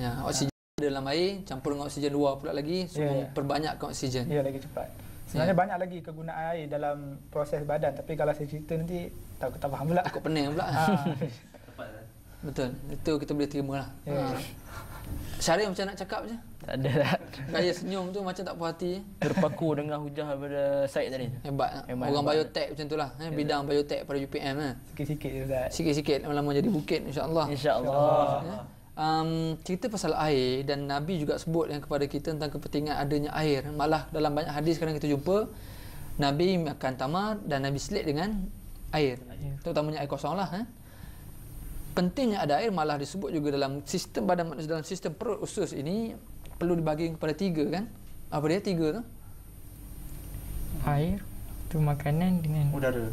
Ya, oksigen dalam air campur dengan oksigen luar pula lagi, semua perbanyakkan oksigen. Ya, lagi cepat. Sebenarnya banyak lagi kegunaan air dalam proses badan, tapi kalau saya cerita nanti tak faham pula. Takut pening pula. Betul. Itu kita boleh terima lah. Syarif macam nak cakap je? Tak ada lah. Gaya senyum tu macam tak puas hati. Terpaku dengan hujah daripada Syed tadi. Hebat. Orang biotek macam tu lah. Bidang biotek pada UPM. Sikit-sikit je Ustaz. Sikit-sikit lama-lama jadi bukit insya-Allah. InsyaAllah. Cerita pasal air dan Nabi juga sebut kepada kita tentang kepentingan adanya air. Malah dalam banyak hadis sekarang kita jumpa Nabi makan tamar dan Nabi selit dengan air. Terutamanya air kosong lah. Pentingnya ada air malah disebut juga dalam sistem badan manusia, dalam sistem perut usus ini perlu dibagi kepada 3 kan? Apa dia 3 tu? Air, tu makanan dengan udara.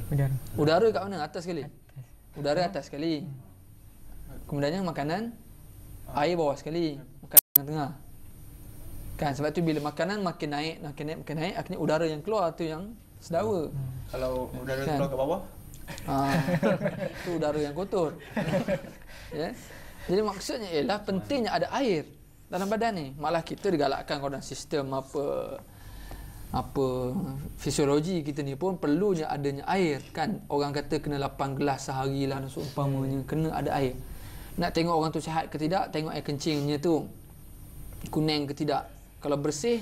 Udara kat mana? Atas sekali? Udara atas sekali. Kemudiannya makanan, air bawah sekali. Makanan tengah. Kan sebab tu bila makanan makin naik, akhirnya udara yang keluar tu yang sedawa. Kalau udara keluar ke bawah, itu udara yang kotor. Ya. Jadi maksudnya ialah pentingnya ada air dalam badan ni. Malah kita digalakkan dalam sistem apa fisiologi kita ni pun perlunya adanya air kan. Orang kata kena 8 gelas sehari lah seumpamanya, kena ada air. Nak tengok orang tu sihat ke tidak, tengok air kencingnya tu kuning ke tidak. Kalau bersih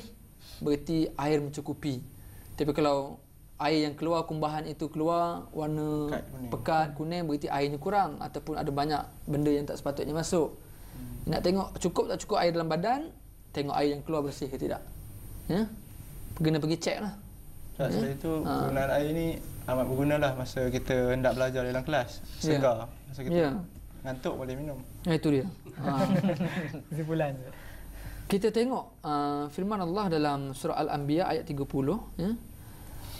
berarti air mencukupi. Tapi kalau air yang keluar, kumbahan itu keluar warna pekat kuning, berarti airnya kurang ataupun ada banyak benda yang tak sepatutnya masuk. Nak tengok cukup tak cukup air dalam badan, tengok air yang keluar bersih ke tidak. Ya? Kena pergi cek lah. Sebab itu penggunaan air ni amat bergunalah masa kita hendak belajar dalam kelas. Segar. Masa kita ngantuk boleh minum. Itu dia. Kesimpulan. Kita tengok firman Allah dalam surah Al-Anbiya ayat 30, ya.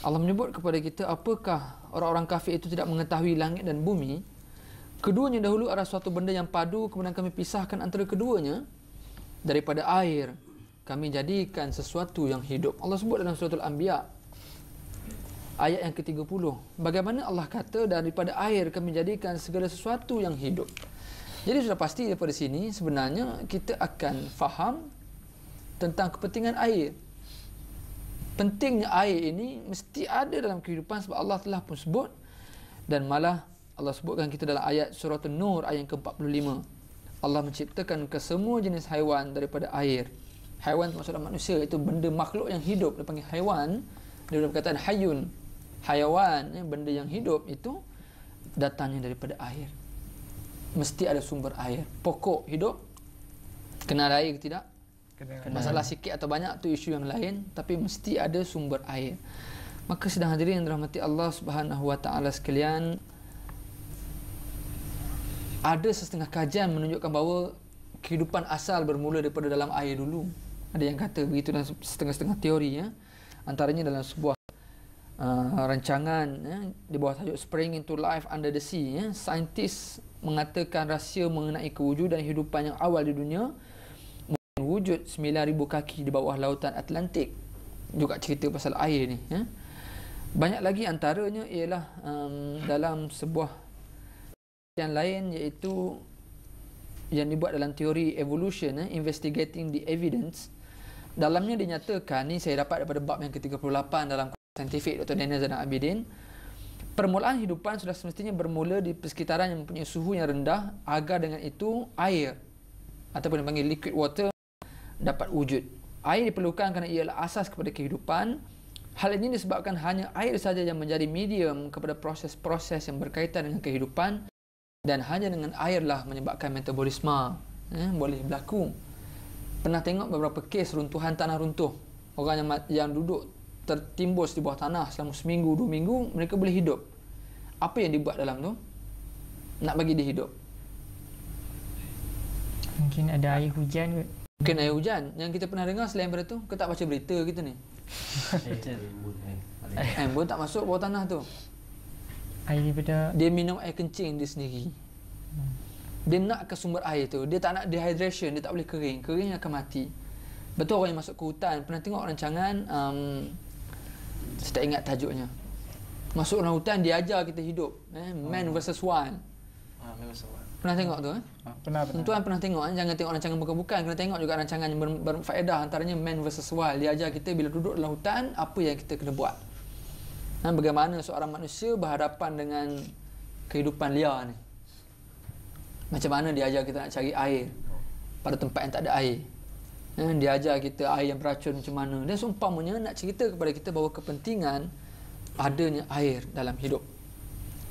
Allah menyebut kepada kita, apakah orang-orang kafir itu tidak mengetahui langit dan bumi? Keduanya dahulu adalah suatu benda yang padu, kemudian kami pisahkan antara keduanya daripada air. Kami jadikan sesuatu yang hidup. Allah sebut dalam surah Al-Anbiya ayat yang ke-30. Bagaimana Allah kata daripada air kami jadikan segala sesuatu yang hidup. Jadi sudah pasti daripada sini sebenarnya kita akan faham tentang kepentingan air. Pentingnya air ini mesti ada dalam kehidupan sebab Allah telah pun sebut, dan malah Allah sebutkan kita dalam ayat surah An-Nur ayat ke-45. Allah menciptakan kesemua jenis haiwan daripada air. Haiwan termasuk manusia, itu benda makhluk yang hidup, dia panggil haiwan. Daripada perkataan hayun, haiwan, benda yang hidup itu datangnya daripada air. Mesti ada sumber air. Pokok hidup kena air ke tidak? Masalah sikit atau banyak tu isu yang lain, tapi mesti ada sumber air. Maka sedang hadirin yang dirahmati Allah Subhanahu wa taala sekalian, ada setengah kajian menunjukkan bahawa kehidupan asal bermula daripada dalam air dulu. Ada yang kata begitu dalam setengah-setengah teori, ya. Antaranya dalam sebuah rancangan, ya, di bawah tajuk Spring into Life Under the Sea, ya. Saintis mengatakan rahsia mengenai kewujudan hidupan yang awal di dunia wujud 9,000 kaki di bawah lautan Atlantik. Juga cerita pasal air ni, ya. Banyak lagi antaranya ialah dalam sebuah yang lain, iaitu yang dibuat dalam teori evolution, investigating the evidence. Dalamnya dinyatakan, ni saya dapat daripada bab yang ke-38 dalam Scientific Dr. Daniel Zainal Abidin, permulaan hidupan sudah semestinya bermula di persekitaran yang mempunyai suhu yang rendah agar dengan itu air ataupun dipanggil liquid water dapat wujud. Air diperlukan kerana ialah asas kepada kehidupan. Hal ini disebabkan hanya air saja yang menjadi medium kepada proses-proses yang berkaitan dengan kehidupan, dan hanya dengan airlah menyebabkan metabolisme boleh berlaku. Pernah tengok beberapa kes runtuhan tanah runtuh. Orang yang duduk tertimbus di bawah tanah selama seminggu, 2 minggu, mereka boleh hidup. Apa yang dibuat dalam tu? Nak bagi dia hidup. Mungkin ada air hujan kot. Mungkin air hujan. Yang kita pernah dengar selain daripada tu, kita tak baca berita kita ni. Embun tak masuk bawah tanah tu. Air daripada Dia minum air kencing dia sendiri. Dia nak ke sumber air tu. Dia tak nak dehydration, dia tak boleh kering. Kering akan mati. Betul orang yang masuk ke hutan. Pernah tengok rancangan, saya tak ingat tajuknya. Masuk dalam hutan, dia ajar kita hidup. Man versus Wild. Pernah tengok tu? Pernah. Tuan pernah tengok, jangan tengok rancangan bukan-bukan, kena tengok juga rancangan yang berfaedah, antaranya Man vs Wild. Dia ajar kita bila duduk dalam hutan apa yang kita kena buat. Bagaimana seorang manusia berhadapan dengan kehidupan liar ni. Macam mana dia ajar kita nak cari air pada tempat yang tak ada air. Dia ajar kita air yang beracun macam mana. Dan seumpamanya nak cerita kepada kita bahawa kepentingan adanya air dalam hidup.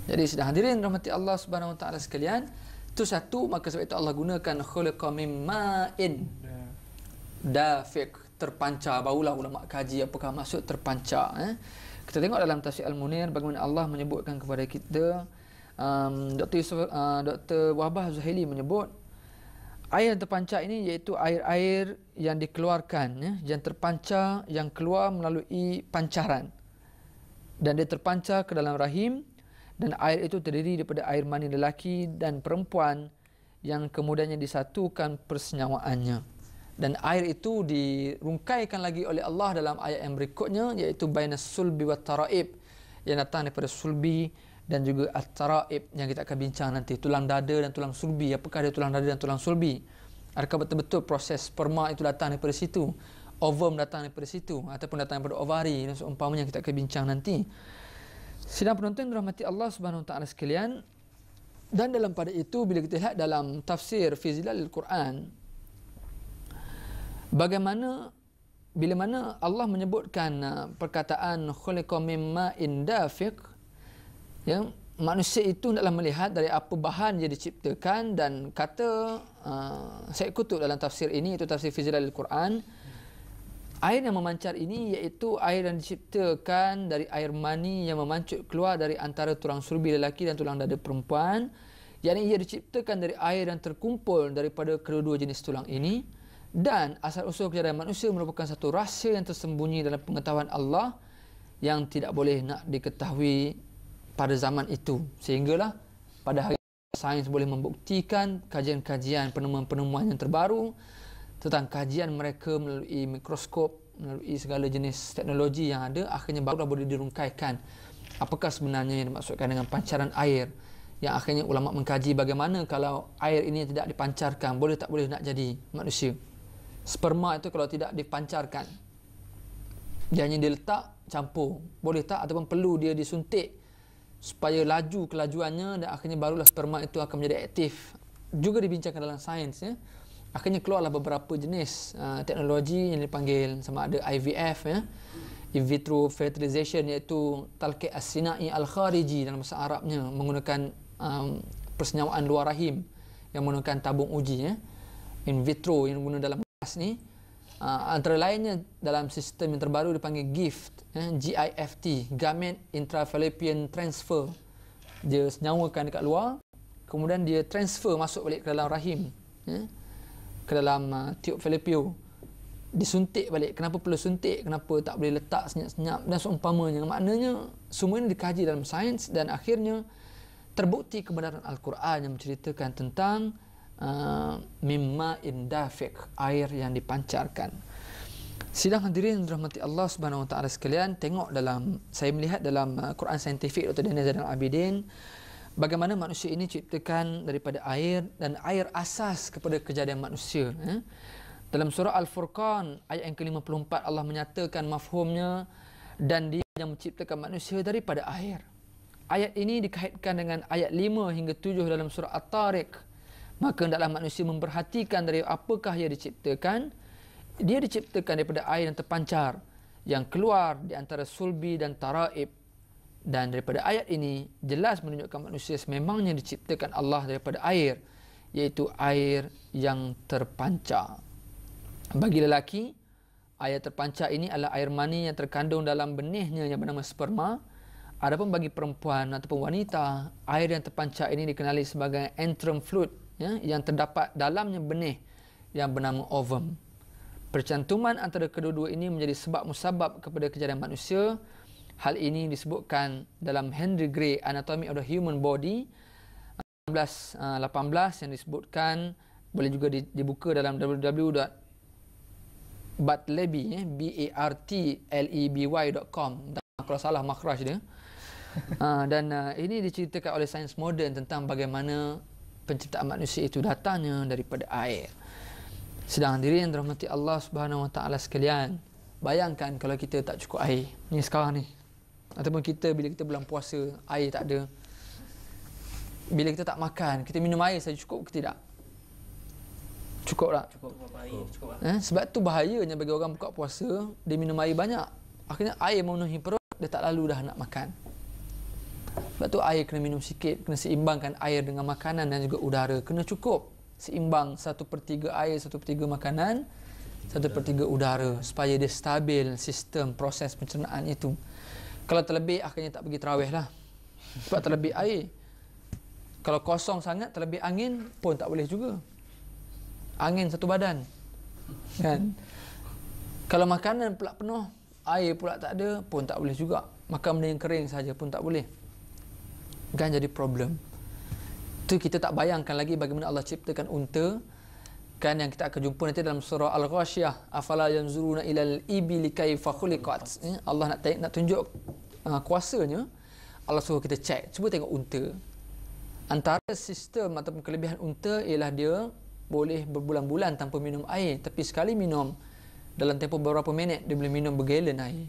Jadi sedang hadirin rahmati Allah Subhanahu Wa Taala sekalian, itu satu, maka sebab itu Allah gunakan khuliqa mim ma'in dafiq, terpancar. Barulah ulama kaji apakah maksud terpancar. Kita tengok dalam tafsir Al-Munir bagaimana Allah menyebutkan kepada kita. Dr. Wahbah Zuhaili menyebut air yang terpancar ini iaitu air-air yang dikeluarkan, yang terpancar, yang keluar melalui pancaran, dan dia terpancar ke dalam rahim, dan air itu terdiri daripada air mani lelaki dan perempuan yang kemudiannya disatukan persenyawaannya. Dan air itu dirungkaikan lagi oleh Allah dalam ayat yang berikutnya, iaitu bainas sulbi wat taraib, yang datang daripada sulbi dan juga at-taraib yang kita akan bincang nanti, tulang dada dan tulang sulbi. Apakah dia tulang dada dan tulang sulbi? Adakah betul-betul proses sperma itu datang daripada situ, ovum datang daripada situ, ataupun datang daripada ovari, dan seumpamanya kita akan bincang nanti. Sidang penonton dirahmati Allah Subhanahu Wa Taala sekalian, dan dalam pada itu bila kita lihat dalam tafsir fi zilalil Quran, bagaimana bila mana Allah menyebutkan perkataan khuliqa mimma indafiq, yang manusia itu hendaklah melihat dari apa bahan dia diciptakan, dan kata Syekh Qutb dalam tafsir ini, itu tafsir fi zilalil Quran, air yang memancar ini iaitu air yang diciptakan dari air mani yang memancut keluar dari antara tulang sulbi lelaki dan tulang dada perempuan. Yakni ia diciptakan dari air yang terkumpul daripada kedua-dua jenis tulang ini. Dan asal-usul kejadian manusia merupakan satu rahsia yang tersembunyi dalam pengetahuan Allah yang tidak boleh nak diketahui pada zaman itu. Sehinggalah pada hari ini sains boleh membuktikan kajian-kajian, penemuan-penemuan yang terbaru tentang kajian mereka melalui mikroskop, melalui segala jenis teknologi yang ada, akhirnya barulah boleh dirungkaikan apakah sebenarnya yang dimaksudkan dengan pancaran air. Yang akhirnya ulama mengkaji bagaimana kalau air ini tidak dipancarkan, boleh tak boleh nak jadi manusia. Sperma itu kalau tidak dipancarkan, dia hanya diletak, campur, boleh tak? Ataupun perlu dia disuntik supaya laju kelajuannya, dan akhirnya barulah sperma itu akan menjadi aktif. Juga dibincangkan dalam sains, ya. Akhirnya keluarlah beberapa jenis teknologi yang dipanggil sama ada IVF, ya, in vitro fertilization, iaitu talqih as-sinai al-khariji dalam bahasa Arabnya, menggunakan persenyawaan luar rahim yang menggunakan tabung uji, ya. In vitro yang guna dalam kelas ni, antara lainnya dalam sistem yang terbaru dipanggil GIFT, GIFT, Gamete Intrafallopian Transfer. Dia senyawakan dekat luar, kemudian dia transfer masuk balik ke dalam rahim, ya, ke dalam tiub falopio, disuntik balik. Kenapa perlu suntik? Kenapa tak boleh letak senyap-senyap dan seumpamanya? Maknanya semua ini dikaji dalam sains, dan akhirnya terbukti kebenaran Al-Quran yang menceritakan tentang mimma indafiq, air yang dipancarkan. Sidang hadirin rahmati Allah Subhanahu Wa Taala sekalian, tengok dalam, saya melihat dalam Quran Saintifik Dr. Daniel Zainal Abidin, bagaimana manusia ini diciptakan daripada air, dan air asas kepada kejadian manusia. Dalam surah Al-Furqan ayat yang ke-54 Allah menyatakan mafhumnya, dan dia yang menciptakan manusia daripada air. Ayat ini dikaitkan dengan ayat 5 hingga 7 dalam surah At-Tariq. Maka hendaklah manusia memperhatikan dari apakah ia diciptakan. Dia diciptakan daripada air yang terpancar, yang keluar di antara sulbi dan taraib. Dan daripada ayat ini jelas menunjukkan manusia sememangnya diciptakan Allah daripada air, iaitu air yang terpancar. Bagi lelaki, air terpancar ini adalah air mani yang terkandung dalam benihnya yang bernama sperma. Adapun bagi perempuan ataupun wanita, air yang terpancar ini dikenali sebagai antrum fluid, ya, yang terdapat dalamnya benih yang bernama ovum. Percantuman antara kedua-dua ini menjadi sebab musabab kepada kejadian manusia. Hal ini disebutkan dalam Henry Gray Anatomy of the Human Body 1918 yang disebutkan, boleh juga dibuka dalam www.bartleby, bartleby.com, kalau salah makhraj dia. Dan ini diceritakan oleh sains moden tentang bagaimana penciptaan manusia itu datangnya daripada air. Sedang hadirin dirahmati Allah Subhanahu Wa Taala sekalian, bayangkan kalau kita tak cukup air ni sekarang ni, ataupun kita bila kita bulan puasa air tak ada, bila kita tak makan, kita minum air saja cukup ke tidak? Cukup tak? Cukup air, cukup lah. Sebab tu bahayanya bagi orang buka puasa, dia minum air banyak, akhirnya air memenuhi perut, dia tak lalu dah nak makan. Sebab tu air kena minum sikit, kena seimbangkan air dengan makanan dan juga udara, kena cukup seimbang 1/3 air, 1/3 makanan, 1/3 udara, supaya dia stabil sistem proses pencernaan itu. Kalau terlebih akhirnya tak pergi tarawih lah, sebab terlebih air. Kalau kosong sangat, terlebih angin pun tak boleh juga, angin satu badan kan. Kalau makanan pula penuh, air pula tak ada pun tak boleh juga, makan benda yang kering saja pun tak boleh kan, jadi problem. Tu kita tak bayangkan lagi bagaimana Allah ciptakan unta kan, yang kita akan jumpa nanti dalam surah Al-Ghashiyah, afala yanzuruna ilal ibili kaifa khuliqat. Allah nak tunjuk kuasanya. Allah suruh kita cek, cuba tengok unta. Antara sistem ataupun kelebihan unta ialah dia boleh berbulan-bulan tanpa minum air, tapi sekali minum dalam tempoh beberapa minit dia boleh minum bergalen air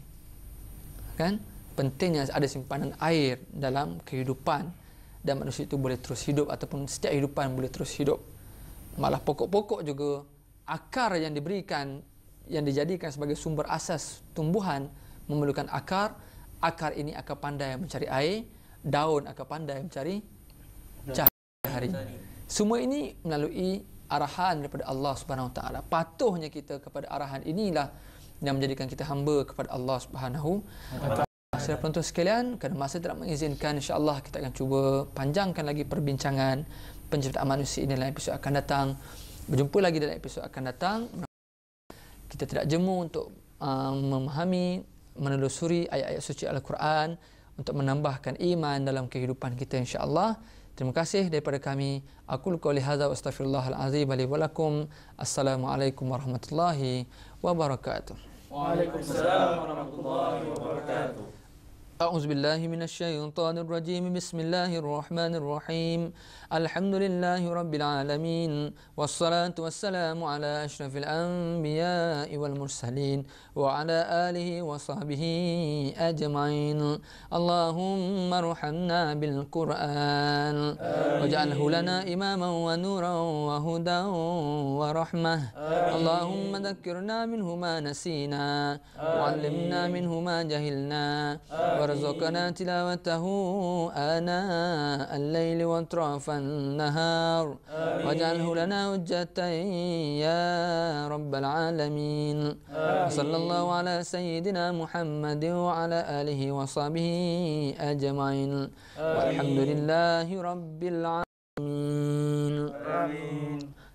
kan. Pentingnya ada simpanan air dalam kehidupan, dan manusia itu boleh terus hidup, ataupun setiap kehidupan boleh terus hidup. Malah pokok-pokok juga, akar yang diberikan, yang dijadikan sebagai sumber asas tumbuhan memerlukan akar. Akar ini akan pandai mencari air, daun akan pandai mencari cahaya. Semua ini melalui arahan daripada Allah Subhanahu Wa Taala. Patuhnya kita kepada arahan inilah yang menjadikan kita hamba kepada Allah Subhanahu Wa Taala. Saudara penonton sekalian, kerana masa tidak mengizinkan, insya-Allah kita akan cuba panjangkan lagi perbincangan penciptaan manusia ini dalam episod akan datang. Berjumpa lagi dalam episod akan datang. Kita tidak jemu untuk memahami, menelusuri ayat-ayat suci Al-Quran untuk menambahkan iman dalam kehidupan kita, insya-Allah. Terima kasih daripada kami. Aqulu qouli hadza wa astaghfirullahal azim li wa lakum. Assalamualaikum warahmatullahi wabarakatuh. Waalaikumsalam warahmatullahi wabarakatuh. أعوذ بالله من الشيطان الرجيم بسم الله الرحمن الرحيم الحمد لله رب العالمين والصلاة والسلام على أشرف الأنبياء والمرسلين وعلى آله وصحبه أجمعين اللهم ارحمنا بالقرآن واجعله لنا إماما ونورا وهدى ورحمة اللهم ذكرنا منه ما نسينا وعلمنا منه ما جهلنا وارزقنا تلاوته آناء الليل وأطراف النهار واجعله لنا حجة يا رب العالمين صلى الله على سيدنا محمد وعلى آله وصحبه أجمعين والحمد لله رب العالمين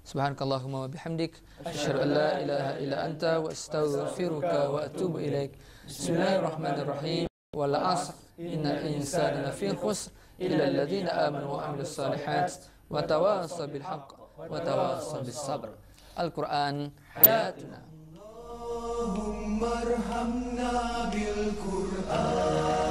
سبحانك اللهم وبحمدك أشهد أن لا إله إلا أنت وأستغفرك وأتوب إليك بسم الله الرحمن الرحيم والعصر إن الإنسان لفي خسر إلا الذين آمنوا وعملوا الصالحات وتواصوا بالحق وتواصوا بالصبر القرآن حياتنا اللهم ارحمنا بالقرآن